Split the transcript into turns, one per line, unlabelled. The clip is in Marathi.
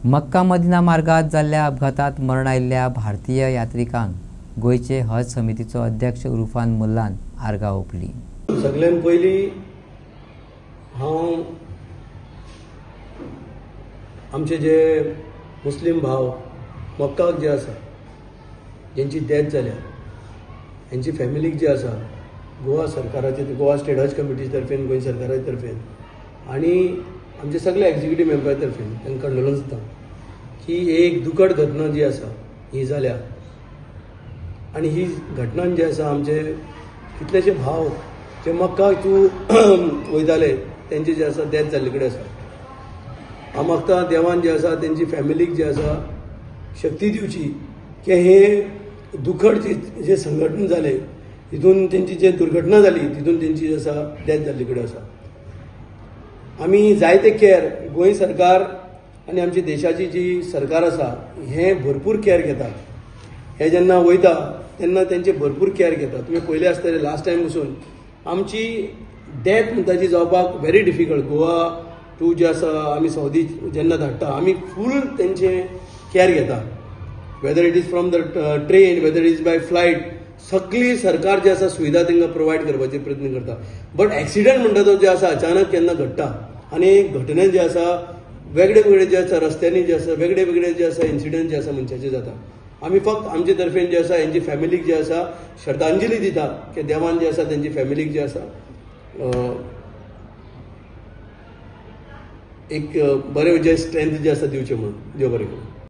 मक्का मदिना मार्गात जाल्ल्या अपघातात मरण आयिल्ल्या भारतीय यात्रिकांक गोयचे हज समितीचो अध्यक्ष उर्फान मुल्लान आर्गां ओंपली।
सगळ्यान पयलीं हांव आमचे जे मुस्लीम भाव मक्काक जे आसा जेंची डेथ जाल्या हेंची फॅमिलीक जे आसा गोवा सरकाराचे गोवा स्टेट हज कमिटी तर्फेन गोंय सरकारा तर्फेन आनी आमचे सगळे एक्झिक्युटीव मेंबर तर्फेन तांकां कंडोलन्स दिता की एक दुखद घटना जी आसा ही जाल्या आनी ही घटनान जे आसा आमचे कितलेशे भाव जे मक्का वयताले तेंचे जे आसा डेथ जाल्ले कडेन आसा। हांव मागता देवान जे आसा तेंची फॅमिलीक जे आसा शक्ती दिवची की हे दुखद जे संघटन जाले तितून तेंची जे दुर्घटना जाली तितून तेंची जे आसा डेथ जाल्ले कडेन आसा। आमी जायते केअर गोंय सरकार आनी आमची देशाची जी सरकार आसा हे भरपूर केअर घेता। हे जेन्ना वयता तेन्ना तेंचे भरपूर केअर घेता। तुमी पयले आसतले लास्ट टायम पसून आमची डेथ म्हणटाची जावपाक व्हेरी डिफिकल्ट। गोवा टू जे आसा आमी सौदी जेन्ना धाडटा आमी फूल तेंचे केअर घेता, whether it is from the train whether it is by flight सगळी सरकार जे आसा सुविधा तांकां प्रोवायड करपाचे प्रयत्न करता। बट एक्सिडंट म्हणटा तो जे आसा अचानक केन्ना घडटा आनी घटने जे आसा वेगळे वेगळे जे आसा रस्त्यांनी जे आसा वेगळे वेगळे जे आसा इन्सिडंट जे आसा मनशाचे जाता। आमी फक्त आमचे तर्फेन जे आसा हेंची फॅमिलीक जे आसा श्रद्धांजली दिता की देवान जे आसा तेंची फॅमिलीक जे आसा एक बरें जे स्ट्रेंथ जे आसा दिवचें म्हणून देव बरें करूं।